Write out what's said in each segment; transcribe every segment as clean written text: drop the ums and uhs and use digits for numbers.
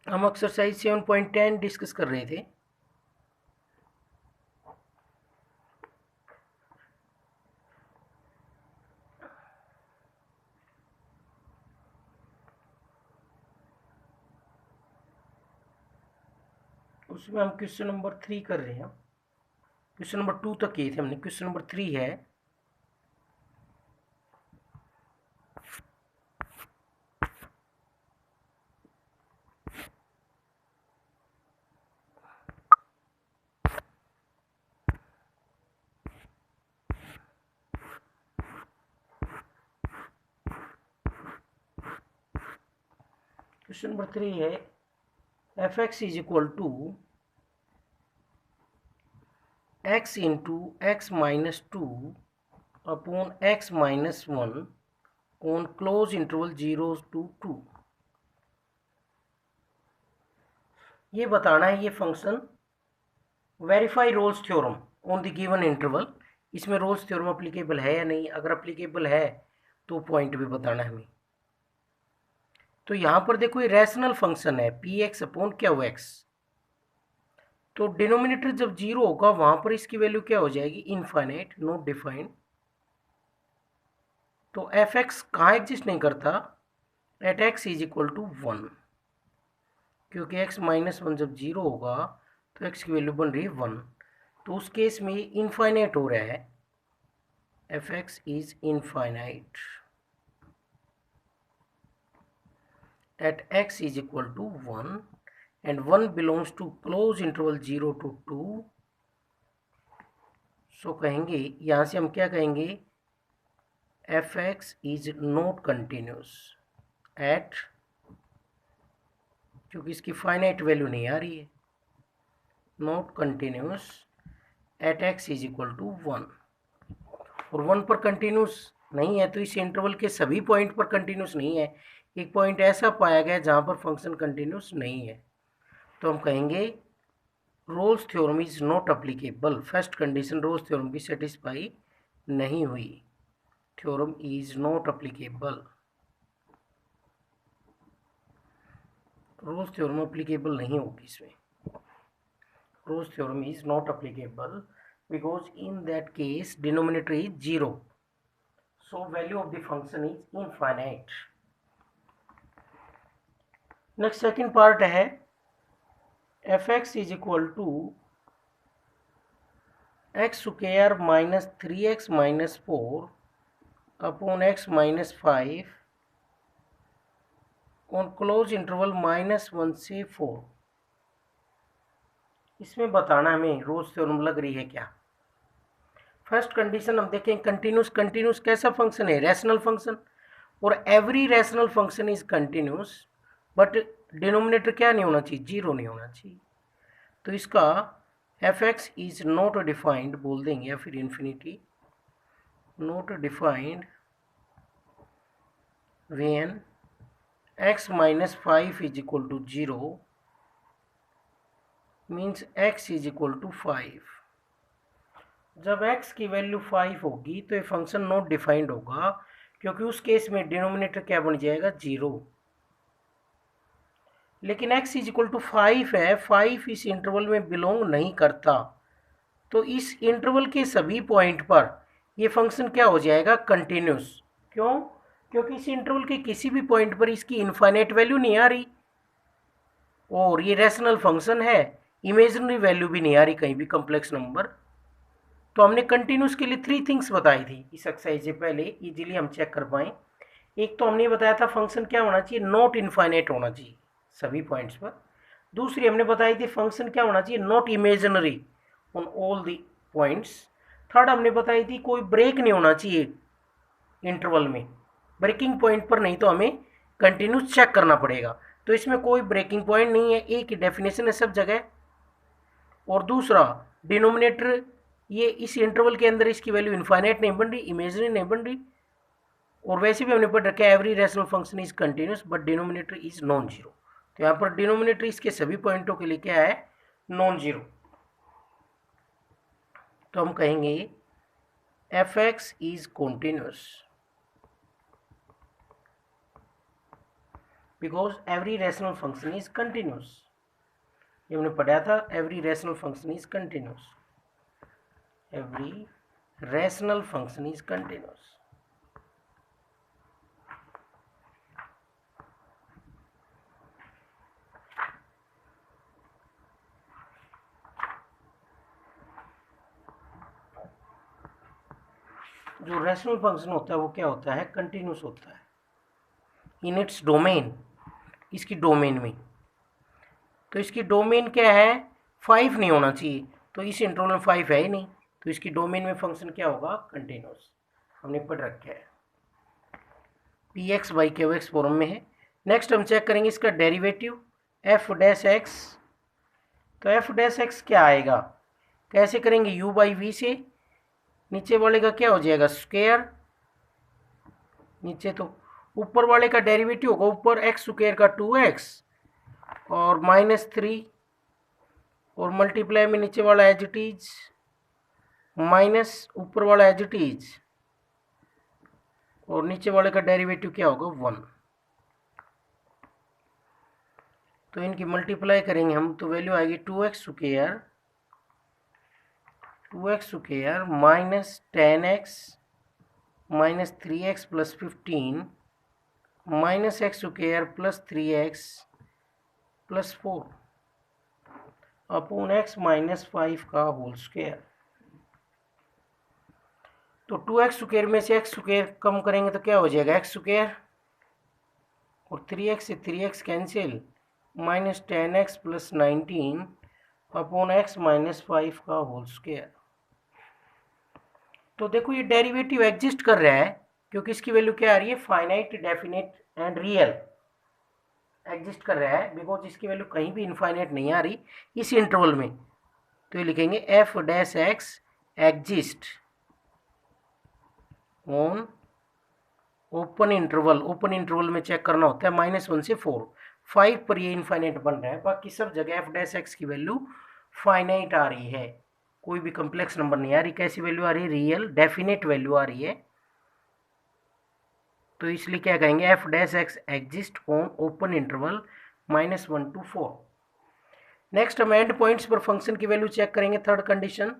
हम exercise 7.10 discuss कर रहे थे। उसमें हम क्वेश्चन नंबर 3 कर रहे हैं। क्वेश्चन नंबर 2 तक किए थे हमने, क्वेश्चन नंबर 3 है। क्वेश्चन नंबर 3 है f x is equal to x into x minus two upon x minus one on close interval 0 to 2। ये बताना है ये function verify Rolle's theorem on the given interval. इसमें रोल्स थ्योरम अप्लीकेबल है या नहीं, अगर अप्लीकेबल है तो पॉइंट भी बताना है हमें। तो यहाँ पर देखो ये रैशनल फंक्शन है p x upon q x. तो डिनोमिनेटर जब जीरो होगा वहां पर इसकी वैल्यू क्या हो जाएगी, इनफाइनाइट, नॉट डिफाइंड। तो एफ एक्स कहाँ एग्जिस्ट नहीं करता, at x is equal to one, क्योंकि एक्स माइनस वन जब जीरो होगा तो एक्स की वैल्यू बन रही है वन। तो उस केस में इनफाइनाइट हो रहा है, f x is infinite at x is equal to one and 1 belongs to close interval 0 to 2। सो कहेंगे यहाँ से हम क्या कहेंगे, f x is not continuous at, क्योंकि इसकी फाइनाइट वैल्यू नहीं आ रही है, not continuous at x is equal to one. और वन पर कंटिन्यूस नहीं है तो इस इंटरवल के सभी पॉइंट पर कंटिन्यूस नहीं है, एक पॉइंट ऐसा पाया गया जहाँ पर फंक्शन कंटिन्यूस नहीं है। तो हम कहेंगे Rolle's theorem is not applicable. First condition roles theorem की सेटिस्फाई नहीं हुई, theorem is not applicable. Roles theorem applicable नहीं होगी इसमें, Rolle's theorem is not applicable because in that case denominator is 0, so value of the function is infinite। next second part है fx is equal to x square minus 3x minus 4 upon x minus 5 on close interval minus 1 से 4। इसमें बताना हमें Rolle's theorem लग रही है क्या। First condition हम देखें कंटिन्यूस, कंटिन्यूस कैसा फंक्शन है, रैशनल फंक्शन, और every rational function is continuous, but denominator क्या नहीं होना चाहिए, जीरो नहीं होना चाहिए। तो इसका f x is not defined बोल देंगे या फिर infinity, not defined when x minus five is equal to zero, means x is equal to five. जब x की वैल्यू 5 होगी तो ये फंक्शन नॉट डिफाइंड होगा, क्योंकि उस केस में डिनोमिनेटर क्या बन जाएगा, जीरो। लेकिन x इज इक्वल टू 5 है, 5 इस इंटरवल में बिलोंग नहीं करता, तो इस इंटरवल के सभी पॉइंट पर ये फंक्शन क्या हो जाएगा, कंटिन्यूस। क्यों, क्योंकि इस इंटरवल के किसी भी पॉइंट पर इसकी इनफाइनाइट वैल्यू नहीं आ रही, और ये रैशनल फंक्शन है, इमेजिनरी वैल्यू भी नहीं आ रही कहीं भी, कॉम्प्लेक्स नंबर। तो हमने कंटिन्यूस के लिए 3 थिंग्स बताई थी इस एक्सरसाइज से पहले, इजीली हम चेक कर पाएँ। एक तो हमने बताया था फंक्शन क्या होना चाहिए, नॉट इनफाइनाइट होना चाहिए सभी पॉइंट्स पर। दूसरी हमने बताई थी फंक्शन क्या होना चाहिए, not imaginary on all the points. Third हमने बताई थी कोई ब्रेक नहीं होना चाहिए इंटरवल में, ब्रेकिंग पॉइंट पर नहीं तो हमें कंटिन्यूस चेक करना पड़ेगा। तो इसमें कोई ब्रेकिंग पॉइंट नहीं है, एक ही डेफिनेशन है सब जगह। और दूसरा डिनोमिनेटर, ये इस इंटरवल के अंदर इसकी वैल्यू इनफाइनाइट नहीं बन रही, इमेजिनरी नहीं बन रही। और वैसे भी हमने पढ़ रखा है every rational function is continuous but denominator is non zero. तो यहाँ पर डिनोमिनेटर इसके सभी पॉइंटों के लिए क्या है, नॉन जीरो। तो हम कहेंगे f x is continuous because every rational function is continuous. ये हमने पढ़ा था, every rational function is continuous, every rational function is continuous. जो रैशनल फंक्शन होता है वो क्या होता है, कंटिन्यूस होता है इन इट्स डोमेन, इसकी डोमेन में। तो इसकी डोमेन क्या है, 5 नहीं होना चाहिए, तो इस इंटरवल में 5 है ही नहीं, तो इसकी डोमेन में फंक्शन क्या होगा, कंटिन्यूस। हमने पढ़ रखा है, p x by Q x form में है। नेक्स्ट हम चेक करेंगे इसका डेरिवेटिव एफ डैश एक्स। तो एफ डैश एक्स क्या आएगा, कैसे करेंगे, यू बाई वी से, नीचे वाले का क्या हो जाएगा स्क्वायर, नीचे तो ऊपर वाले का डेरिवेटिव होगा ऊपर एक्स स्क्वायर का 2x और -3 और मल्टीप्लाई में नीचे वाला एज इट इज माइनस ऊपर वाला एज इट इज और नीचे वाले का डेरिवेटिव क्या होगा 1। तो इनकी मल्टीप्लाई करेंगे हम तो वैल्यू आएगी 2x square minus 10x minus 3x plus 15 minus x square plus 3x plus 4 upon x minus 5 का होल स्क्वायर। तो 2x स्क्वायर में से x स्क्वायर कम करेंगे तो क्या हो जाएगा x स्क्वायर और 3x से 3x cancel minus 10x plus 19 upon x minus 5 का होल स्क्वायर। तो देखो ये डेरिवेटिव एग्जिस्ट कर रहा है क्योंकि इसकी वैल्यू क्या आ रही है, finite definite and real exist कर रहा है, बिकॉज इसकी वैल्यू कहीं भी इनफाइनाइट नहीं आ रही इस इंटरवल में। तो ये लिखेंगे F dash x exist on open interval. Open interval में चेक करना होता है -1 से 4, 5 पर ये इनफाइनाइट बन रहा है, बाकी सब जगह एफ डैश एक्स की वैल्यू फाइनाइट आ रही है, कोई भी कम्प्लेक्स नंबर नहीं आ रही। कैसी वैल्यू आ रही है, रियल डेफिनेट वैल्यू आ रही है। तो इसलिए क्या कहेंगे, F dash x exist on open interval -1 to 4। Next हम एंड पॉइंट्स पर फंक्शन की वैल्यू चेक करेंगे। थर्ड कंडीशन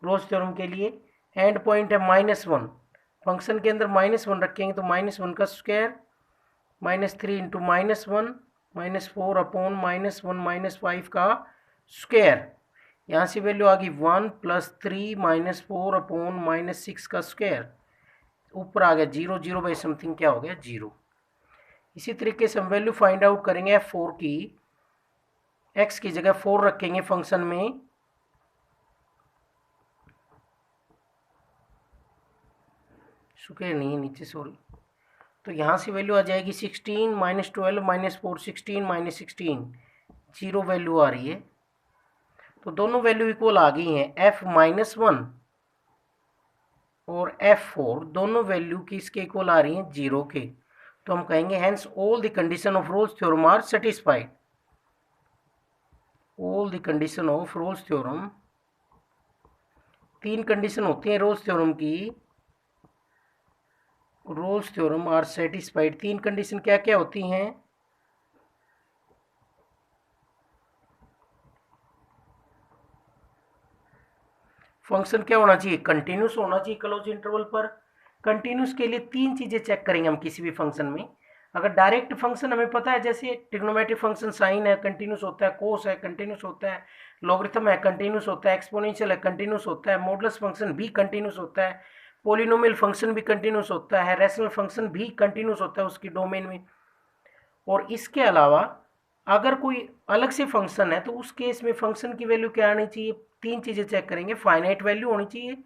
रोल्स थ्योरम के लिए, एंड पॉइंट है -1, फंक्शन के अंदर -1 रखेंगे तो -1 का स्क्वायर -3 इंटू -1 -4 अपॉन -1 -5 का स्क्वायर। यहाँ से वैल्यू आ गई 1 + 3 -4 अपॉन -6 का स्क्वायर, ऊपर आ गया 0, 0 बाई समथिंग क्या हो गया 0। इसी तरीके से हम वैल्यू फाइंड आउट करेंगे f4 की, x की जगह 4 रखेंगे फंक्शन में, स्क्वायर नहीं है नीचे सॉरी, तो यहाँ से वैल्यू आ जाएगी 16 -12 -4 16 -16, 0 वैल्यू आ रही है। तो दोनों वैल्यू इक्वल आ गई हैं, f-1 और f4 दोनों वैल्यू किसके इक्वल आ रही हैं 0 के। तो हम कहेंगे hence all the condition of Rolle's theorem are satisfied. All the condition of Rolle's theorem, 3 condition होती हैं रोल्स थ्योरम की, Rolle's theorem are satisfied. 3 condition क्या क्या होती हैं, फंक्शन क्या होना चाहिए, कंटिन्यूस होना चाहिए क्लोज इंटरवल पर। कंटिन्यूस के लिए 3 चीजें चेक करेंगे हम किसी भी फंक्शन में। अगर डायरेक्ट फंक्शन हमें पता है, जैसे ट्रिग्नोमेट्रिक फंक्शन साइन है कंटिन्यूस होता है, कोस है कंटिन्यूस होता है, लॉगरिथम है कंटिन्यूस होता है, एक्सपोनेंशियल है कंटिन्यूस होता है, मॉडुलस फंक्शन भी कंटिन्यूस होता है, पोलिनोमियल फंक्शन भी कंटिन्यूस होता है, रैशनल फंक्शन भी कंटिन्यूस होता है उसकी डोमेन में। और इसके अलावा अगर कोई अलग से फंक्शन है तो उस केस में फंक्शन की वैल्यू क्या आनी चाहिए, 3 चीज़ें चेक करेंगे, फाइनाइट वैल्यू होनी चाहिए,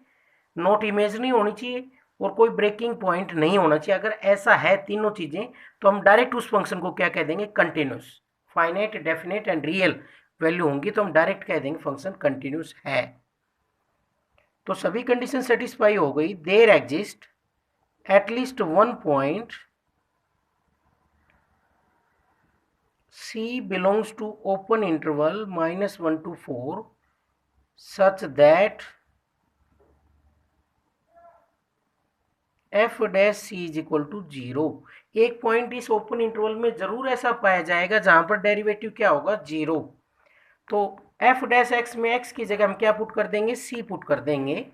नॉट इमेजिनरी होनी चाहिए और कोई ब्रेकिंग पॉइंट नहीं होना चाहिए। अगर ऐसा है तीनों चीज़ें तो हम डायरेक्ट उस फंक्शन को क्या कह देंगे, continuous. Finite definite and real value होंगी तो हम डायरेक्ट कह देंगे फंक्शन कंटिन्यूस है। तो सभी कंडीशन सेटिस्फाई हो गई, there exist at least one point C belongs to open interval -1 to 4 such that f dash c is equal to 0। एक पॉइंट इस ओपन इंटरवल में जरूर ऐसा पाया जाएगा जहां पर डेरिवेटिव क्या होगा, 0। तो एफ डैश एक्स में एक्स की जगह हम क्या पुट कर देंगे, सी पुट कर देंगे।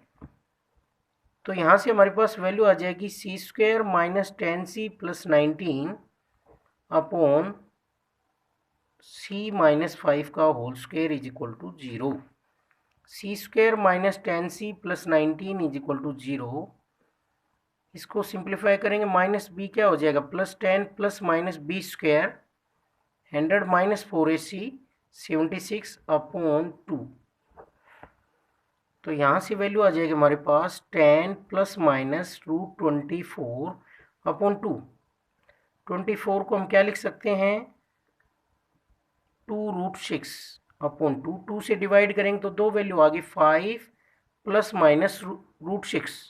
तो यहाँ से हमारे पास वैल्यू आ जाएगी c square minus 10c plus 19 upon c minus 5 का whole square is equal to 0। C square minus 10c plus 19 is equal to 0। इसको सिंप्लीफाई करेंगे, माइनस बी क्या हो जाएगा, plus 10 plus minus b square 100 minus 4ac 76 upon 2। तो यहाँ से value आ जाएगी हमारे पास 10 प्लस माइनस रूट 24 अपॉन 2। 24 को हम क्या लिख सकते हैं, 2 रूट 6 अपॉन 2। 2 से डिवाइड करेंगे तो दो वैल्यू आ गई 5 प्लस माइनस रूट 6।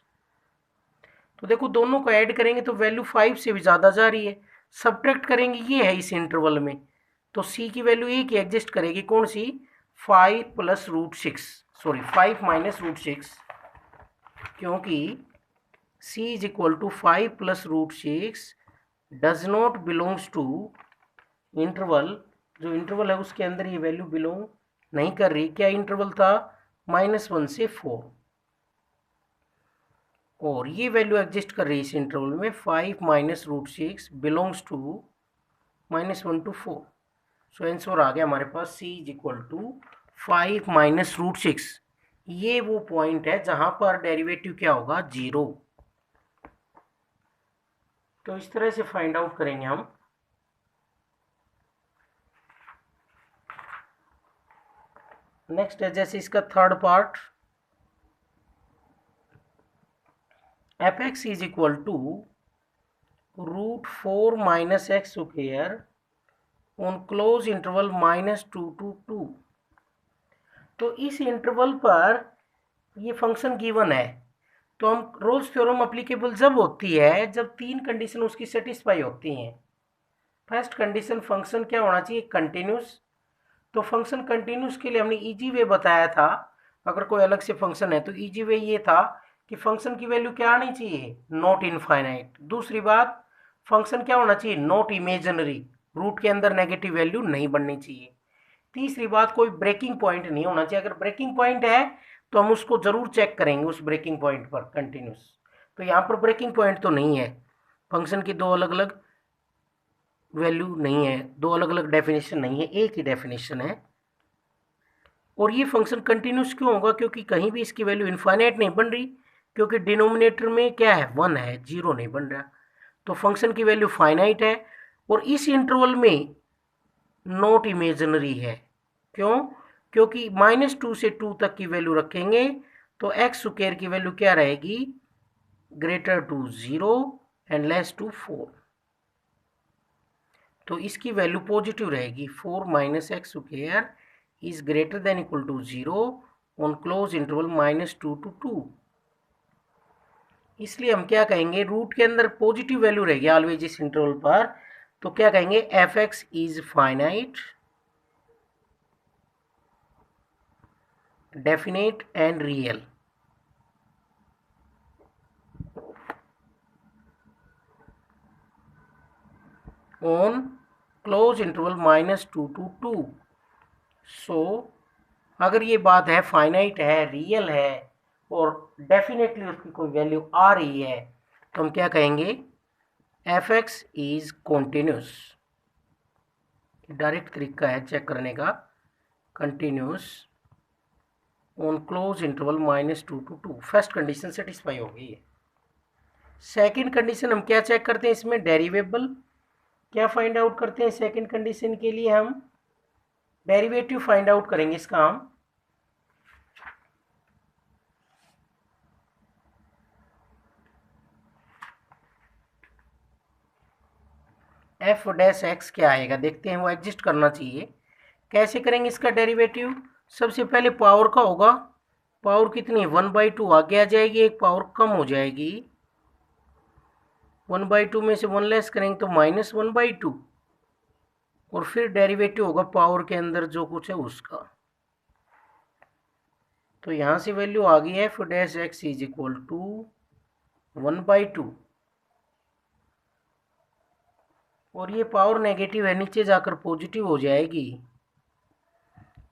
तो देखो दोनों को ऐड करेंगे तो वैल्यू 5 से भी ज़्यादा जा रही है। सब्ट्रैक्ट करेंगे, ये है इस इंटरवल में, तो सी की वैल्यू एक ही एग्जिस्ट करेगी, कौन सी, 5 plus root 6, sorry 5 minus root 6, क्योंकि c is equal to 5 plus root 6 does not belongs to interval. जो इंटरवल है उसके अंदर ये वैल्यू बिलोंग नहीं कर रही। क्या इंटरवल था, -1 से 4, और ये वैल्यू एग्जिस्ट कर रही है इस इंटरवल में 5 minus root 6 belongs to -1 to 4। So answer आ गया हमारे पास c is equal to 5 minus root 6। ये वो पॉइंट है जहां पर डेरिवेटिव क्या होगा, 0। तो इस तरह से फाइंड आउट करेंगे हम। नेक्स्ट है जैसे इसका third part, f x is equal to root 4 minus x square on close interval -2 to 2। तो इस इंटरवल पर ये फंक्शन गिवन है, तो हम रोल्स थ्योरम अप्लीकेबल जब होती है जब तीन कंडीशन उसकी सेटिस्फाई होती हैं। फर्स्ट कंडीशन, फंक्शन क्या होना चाहिए, कंटिन्यूस। तो फंक्शन कंटिन्यूस के लिए हमने इजी वे बताया था, अगर कोई अलग से फंक्शन है तो इजी वे ये था कि फंक्शन की वैल्यू क्या आनी चाहिए, नॉट इनफाइनाइट। दूसरी बात, फंक्शन क्या होना चाहिए, नॉट इमेजिनरी, रूट के अंदर नेगेटिव वैल्यू नहीं बननी चाहिए। तीसरी बात, कोई ब्रेकिंग पॉइंट नहीं होना चाहिए। अगर ब्रेकिंग पॉइंट है तो हम उसको जरूर चेक करेंगे उस ब्रेकिंग पॉइंट पर कंटिन्यूस। तो यहाँ पर ब्रेकिंग पॉइंट तो नहीं है, फंक्शन की दो अलग अलग वैल्यू नहीं है, दो अलग अलग डेफिनेशन नहीं है, एक ही डेफिनेशन है। और ये फंक्शन कंटिन्यूस क्यों होगा, क्योंकि कहीं भी इसकी वैल्यू इनफाइनाइट नहीं बन रही, क्योंकि डिनोमिनेटर में क्या है, 1 है, 0 नहीं बन रहा। तो फंक्शन की वैल्यू फाइनाइट है और इस इंटरवल में नॉट इमेजिनरी है। क्यों, क्योंकि -2 से 2 तक की वैल्यू रखेंगे तो एक्स स्क्वायर की वैल्यू क्या रहेगी, greater to 0 and less to 4। तो इसकी वैल्यू पॉजिटिव रहेगी, 4 minus x square is greater than equal to 0 on close interval -2 to 2। इसलिए हम क्या कहेंगे, रूट के अंदर पॉजिटिव वैल्यू रहेगी ऑलवेज इस इंटरवल पर, तो क्या कहेंगे, f x is finite, definite and real. On close interval -2 to 2। सो अगर ये बात है, फाइनाइट है, रियल है और डेफिनेटली उसकी कोई वैल्यू आ रही है, तो हम क्या कहेंगे, f x is continuous. Direct तरीका है चेक करने का, continuous on close interval -2 to 2। First condition satisfy हो गई है। सेकंड कंडीशन हम क्या चेक करते हैं इसमें, डेरिवेबल। क्या फाइंड आउट करते हैं सेकंड कंडीशन के लिए, हम डेरिवेटिव फाइंड आउट करेंगे इसका हम। एफ डैश एक्स क्या आएगा देखते हैं, वो एग्जिस्ट करना चाहिए। कैसे करेंगे इसका डेरिवेटिव, सबसे पहले पावर का होगा, पावर कितनी, 1/2 आगे आ जाएगी, एक पावर कम हो जाएगी, 1/2 में से 1 लेस करेंगे तो -1/2, और फिर डेरिवेटिव होगा पावर के अंदर जो कुछ है उसका। तो यहाँ से वैल्यू आ गई है f dash x is equal to 1/2, और ये पावर नेगेटिव है, नीचे जाकर पॉजिटिव हो जाएगी।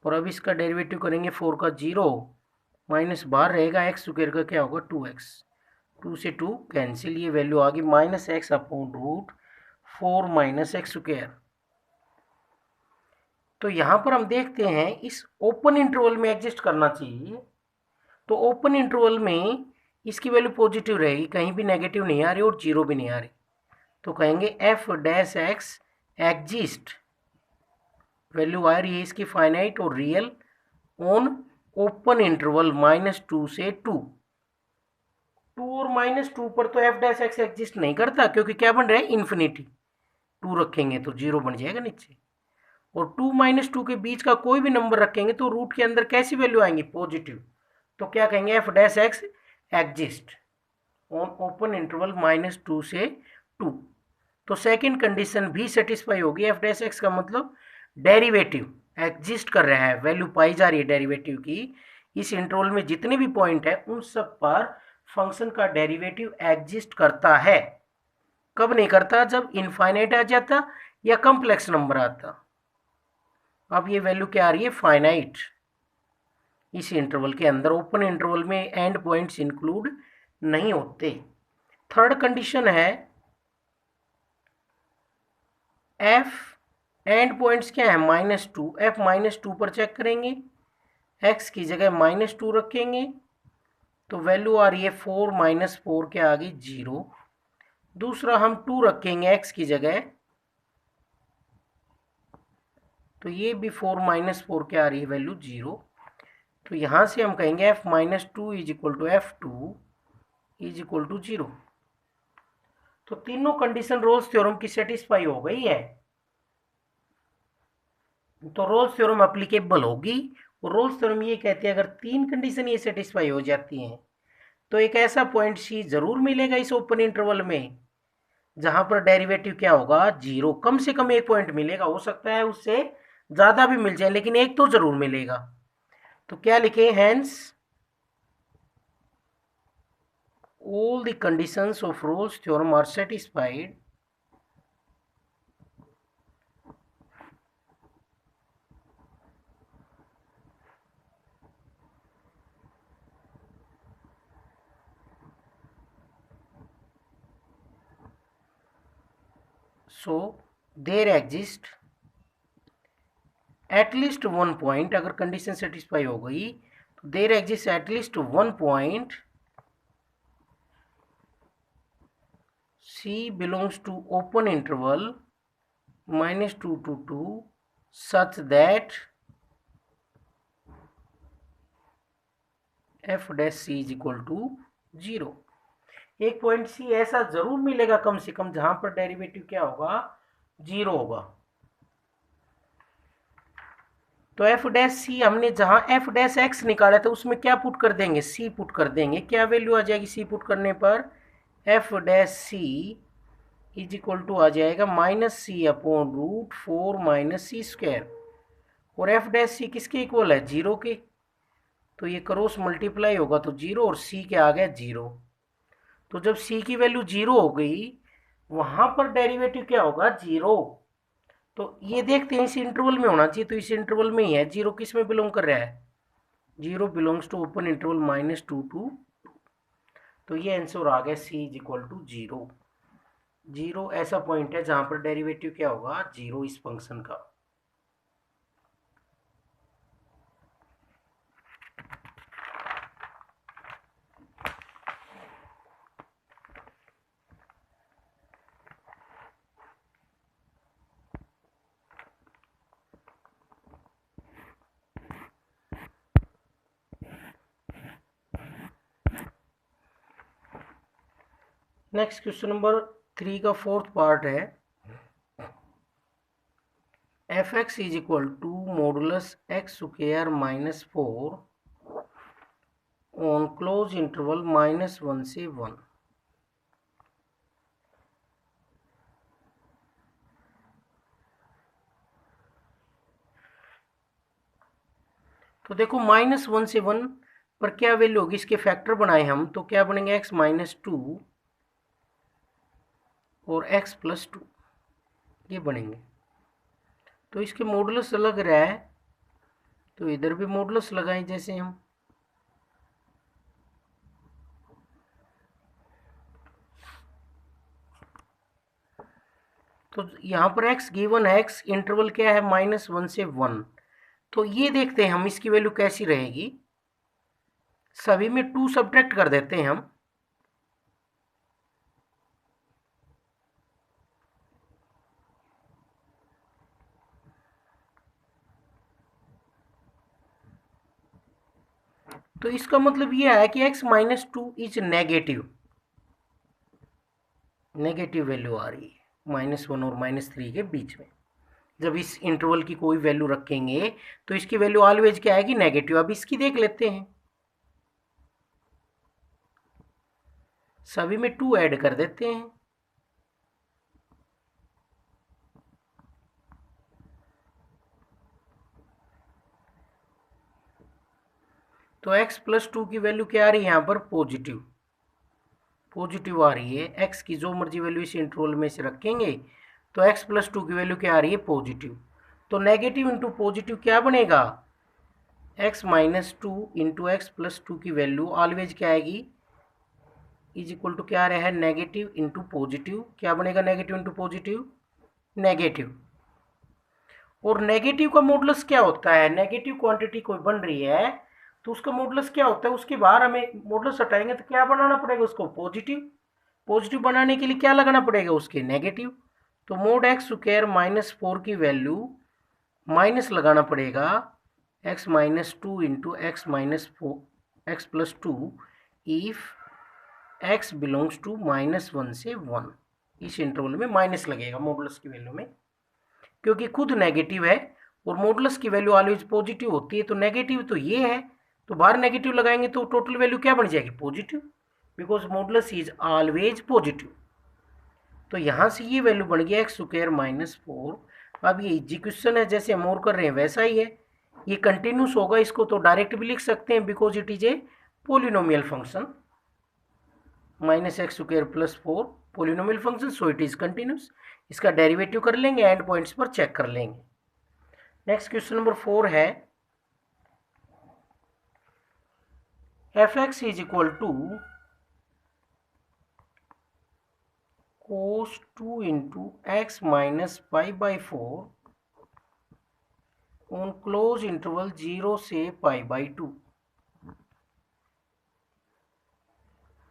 और अब इसका डेरिवेटिव करेंगे 4 का 0 माइनस बाहर रहेगा, एक्स स्क्वायर का क्या होगा 2x, 2 से 2 कैंसिल, ये वैल्यू आ गई -x/√4 माइनस एक्स स्क्वायर। तो यहाँ पर हम देखते हैं इस ओपन इंटरवल में एग्जिस्ट करना चाहिए, तो ओपन इंटरवल में इसकी वैल्यू पॉजिटिव रहेगी, कहीं भी नेगेटिव नहीं आ रही और जीरो भी नहीं आ रही, तो कहेंगे f'(x) एग्जिस्ट, वैल्यू आ रही है इसकी फाइनाइट और रियल ऑन ओपन इंटरवल -2 से 2 और -2 पर तो f'(x) एग्जिस्ट नहीं करता, क्योंकि क्या बन रहा है इन्फिनिटी, 2 रखेंगे तो 0 बन जाएगा नीचे, और 2 - 2 के बीच का कोई भी नंबर रखेंगे तो रूट के अंदर कैसी वैल्यू आएंगी पॉजिटिव, तो क्या कहेंगे f'(x) exist on open interval -2 से 2। तो सेकंड कंडीशन भी सेटिस्फाई होगी, f'(x) का मतलब डेरिवेटिव एग्जिस्ट कर रहा है, वैल्यू पाई जा रही है डेरिवेटिव की, इस इंटरवल में जितने भी पॉइंट है उन सब पर फंक्शन का डेरिवेटिव एग्जिस्ट करता है। कब नहीं करता, जब इनफाइनाइट आ जाता या कॉम्प्लेक्स नंबर आता। अब ये वैल्यू क्या आ रही है फाइनाइट, इस इंटरवल के अंदर, ओपन इंटरवल में एंड पॉइंट्स इंक्लूड नहीं होते। थर्ड कंडीशन है एफ एंड पॉइंट्स क्या है -2, एफ -2 पर चेक करेंगे, एक्स की जगह -2 रखेंगे तो वैल्यू आ रही है 4 - 4 के आगे 0। दूसरा हम 2 रखेंगे एक्स की जगह, तो ये भी 4 - 4 के आ रही है वैल्यू 0। तो यहां से हम कहेंगे f -2 = f2 = 0। तो तीनों कंडीशन रोल्स थ्योरम की सेटिस्फाई हो गई है, तो रोल्स थ्योरम एप्लीकेबल होगी। और रोल्स थ्योरम ये कहते हैं अगर तीन कंडीशन ये सेटिस्फाई हो जाती हैं तो एक ऐसा पॉइंट सी जरूर मिलेगा इस ओपन इंटरवल में जहां पर डेरिवेटिव क्या होगा 0, कम से कम एक पॉइंट मिलेगा, हो सकता है उससे ज्यादा भी मिल जाए लेकिन एक तो जरूर मिलेगा। तो क्या लिखे, hence all the conditions of Rolle's theorem are satisfied so there exists at least one point, अगर कंडीशन सेटिस्फाई हो गई तो there exists at least one point C belongs to open interval -2 to 2 such that f'(c) = 0। एक point सी ऐसा जरूर मिलेगा कम से कम जहां पर डेरिवेटिव क्या होगा 0 होगा। तो f'(c) हमने जहां f'(x) निकाला था उसमें क्या पुट कर देंगे, c पुट कर देंगे, क्या वैल्यू आ जाएगी c पुट करने पर, f'(c) = आ जाएगा -c/√4 - c², और f'(c) किसके इक्वल है 0 के, तो ये क्रॉस मल्टीप्लाई होगा तो 0 और c के आ गया 0। तो जब c की वैल्यू 0 हो गई वहां पर डेरिवेटिव क्या होगा 0। तो ये देखते हैं इस इंटरवल में होना चाहिए, तो इस इंटरवल में ही है, 0 किस में बिलोंग कर रहा है, 0 belongs to open interval -2 to 2। तो ये आंसर आ गया c = 0। 0 ऐसा पॉइंट है जहां पर डेरिवेटिव क्या होगा 0 इस फंक्शन का। नेक्स्ट क्वेश्चन नंबर 3 का फोर्थ पार्ट है, f(x) = modulus x² - 4 on close interval -1 से 1। तो देखो -1 से 1 पर क्या वैल्यू होगी, इसके फैक्टर बनाए हम तो क्या बनेंगे x - 2 और x+2 ये बनेंगे। तो इसके मॉडुलस लग रहा है, तो इधर भी मॉडुलस लगाएं जैसे हम। तो यहाँ पर x गिवन है, x इंटरवल क्या है -1 से 1। तो ये देखते हैं हम इसकी वैल्यू कैसी रहेगी। सभी में 2 सब्ट्रैक्ट कर देते हैं हम। तो इसका मतलब ये है कि x-2 इज नेगेटिव वैल्यू आ रही है -1 और -3 के बीच में। जब इस इंटरवल की कोई वैल्यू रखेंगे तो इसकी वैल्यू ऑलवेज क्या आएगी, नेगेटिव। अब इसकी देख लेते हैं, सभी में 2 ऐड कर देते हैं। तो x+2 की वैल्यू क्या आ रही है यहाँ पर, पॉजिटिव आ रही है। x की जो मर्जी वैल्यू इस इंटरवल में से रखेंगे तो x+2 की वैल्यू क्या आ रही है, पॉजिटिव। तो नेगेटिव इंटू पॉजिटिव क्या बनेगा, x-2 इंटू x+2 की वैल्यू ऑलवेज क्या आएगी, इज इक्वल टू क्या आ रहा है, नेगेटिव इंटू पॉजिटिव। क्या बनेगा, नेगेटिव इंटू पॉजिटिव, नेगेटिव। और नेगेटिव का मॉडुलस क्या होता है, नेगेटिव क्वांटिटी कोई बन रही है तो उसका मॉडुलस क्या होता है, उसके बाहर हमें मॉडुलस हटाएंगे तो क्या बनाना पड़ेगा उसको, पॉजिटिव बनाने के लिए क्या लगाना पड़ेगा उसके, नेगेटिव। तो मोड x² -4 की वैल्यू माइनस लगाना पड़ेगा x-2 into x+2 if x belongs to -1 से 1। इस इंटरवल में माइनस लगेगा मॉडुलस की वैल्यू में, क्योंकि खुद नेगेटिव है और मॉडुलस की वैल्यू ऑलवेज पॉजिटिव होती है। तो नेगेटिव तो ये है, तो बाहर नेगेटिव लगाएंगे तो टोटल वैल्यू क्या बन जाएगी, positive, because modulus is always positive. तो यहाँ से ये वैल्यू बन गया x² -4। अब ये एग्जीक्यूशन है, जैसे हम और कर रहे हैं वैसा ही है, ये कंटिन्यूस होगा। इसको तो डायरेक्ट भी लिख सकते हैं because it is a polynomial function, -x² +4 polynomial function, so it is continuous. इसका डेरिवेटिव कर लेंगे, एंड पॉइंट्स पर चेक कर लेंगे। नेक्स्ट क्वेश्चन नंबर 4 है, f(x) is equal to cos 2 into x -π/4 on close interval 0 से π/2।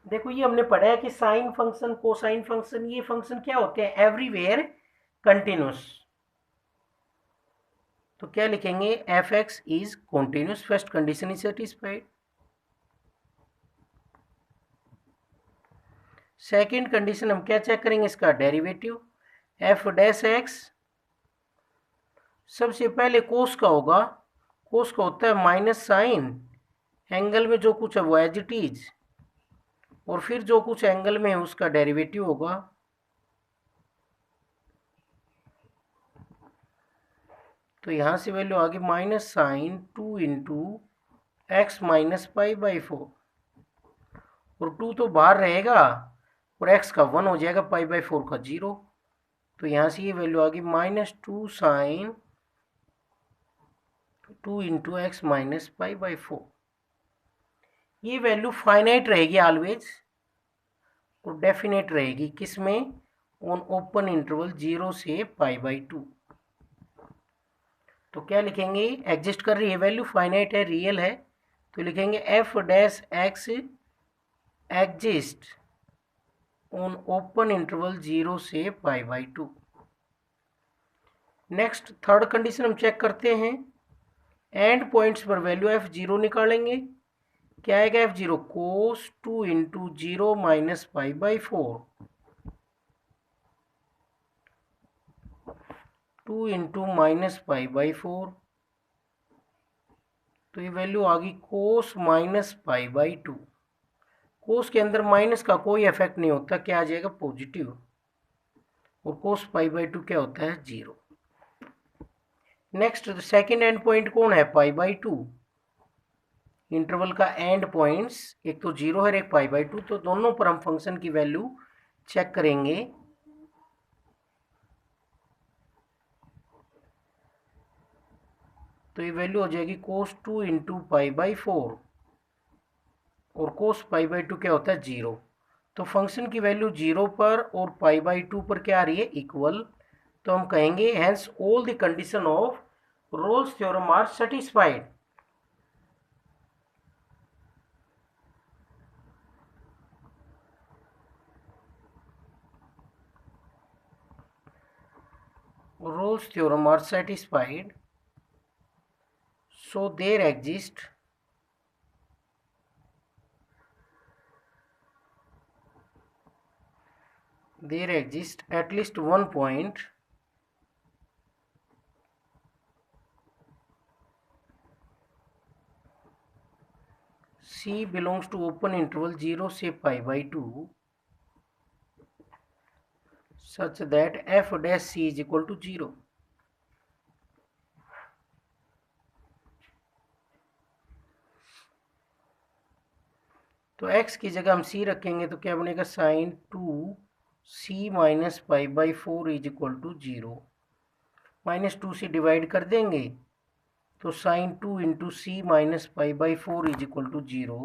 देखो ये हमने पढ़ा है कि साइन फंक्शन, कोसाइन फंक्शन, ये फंक्शन क्या होते हैं, एवरीवेयर कंटिन्यूस। तो क्या लिखेंगे, f(x) is continuous, first condition is satisfied. Second condition हम क्या चेक करेंगे, इसका डेरिवेटिव f'(x) सबसे पहले कोस का होगा, कोस का होता है माइनस साइन, एंगल में जो कुछ है वो एज इट इज, और फिर जो कुछ एंगल में है उसका डेरिवेटिव होगा। तो यहां से वैल्यू आ गई -sin2 इंटू x -π/4, और 2 तो बाहर रहेगा और x का 1 हो जाएगा, π/4 का 0। तो यहां से ये वैल्यू आ गई -2 sin 2 इंटू x -π/4। ये वैल्यू फाइनाइट रहेगी ऑलवेज और डेफिनेट रहेगी, किसमें, ऑन ओपन इंटरवल 0 से π/2। तो क्या लिखेंगे, एग्जिस्ट कर रही है वैल्यू, फाइनाइट है, रियल है, तो लिखेंगे f'(x) exist on open interval 0 से π/2। नेक्स्ट थर्ड कंडीशन हम चेक करते हैं, एंड पॉइंट्स पर वैल्यू f0 निकालेंगे। क्या आएगा f0, cos 2 इंटू 0 -π/4, 2 इंटू -π/4, तो ये वैल्यू आ गई cos -π/2। कोस के अंदर माइनस का कोई इफेक्ट नहीं होता, क्या आ जाएगा, पॉजिटिव, और cos π/2 क्या होता है, 0। नेक्स्ट सेकेंड एंड पॉइंट कौन है, π/2। इंटरवल का एंड पॉइंट्स एक तो 0 है, एक π/2, तो दोनों पर हम फंक्शन की वैल्यू चेक करेंगे। तो ये वैल्यू हो जाएगी cos 2 इंटू पाई बाई 4, और cos पाई बाई 2 क्या होता है 0। तो फंक्शन की वैल्यू 0 पर और पाई बाई 2 पर क्या आ रही है इक्वल। तो हम कहेंगे hence all the condition of Rolle's theorem are satisfied. Rolle's theorem are satisfied, so there exists at least one point C belongs to open interval 0 से pi by 2 such that f dash C is equal to 0। तो x की जगह हम c रखेंगे तो क्या बनेगा sine 2 c minus pi by 4 is equal to 0। Minus 2 से डिवाइड कर देंगे तो sine 2 into c minus pi by 4 is equal to 0।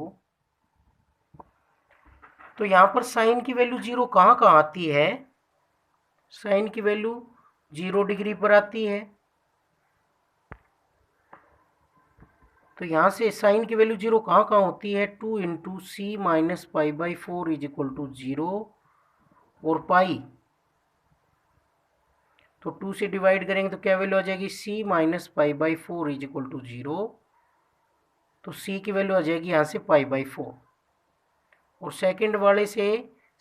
तो यहाँ पर साइन की वैल्यू 0 कहाँ कहाँ आती है, साइन की वैल्यू 0 डिग्री पर आती है। तो यहाँ से साइन की वैल्यू 0 कहाँ कहाँ होती है, 2 into c minus pi by 4 is equal to 0, और पाई तो 2 से डिवाइड करेंगे तो क्या वैल्यू आ जाएगी c minus pi by 4 is equal to 0। तो c की वैल्यू आ जाएगी यहाँ से पाई बाई 4, और सेकंड वाले से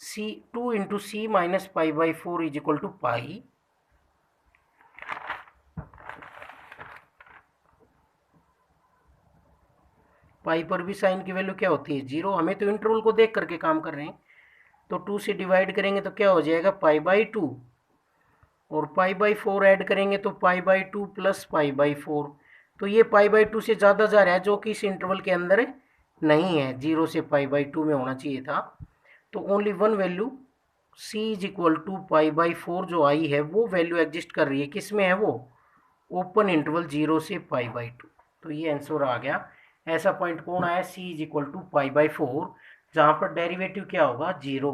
c 2 into c minus pi by 4 is equal to pi. Pi पर भी साइन की वैल्यू क्या होती है 0। हमें तो इंटरवल को देख करके काम कर रहे हैं। तो 2 से डिवाइड करेंगे तो क्या हो जाएगा पाई बाई 2, और पाई बाई 4 ऐड करेंगे तो pi by 2 plus pi by 4। तो ये पाई बाई 2 से ज़्यादा जा रहा है, जो कि इस इंटरवल के अंदर नहीं है, 0 से पाई बाई 2 में होना चाहिए था। तो only one value c is equal to pi by 4 जो आई है वो वैल्यू एग्जिस्ट कर रही है, किस में है वो, ओपन इंटरवल 0 से पाई बाई 2। तो ये आंसर आ गया। ऐसा पॉइंट कौन आया, c is equal to pi by 4, जहाँ पर डेरिवेटिव क्या होगा 0।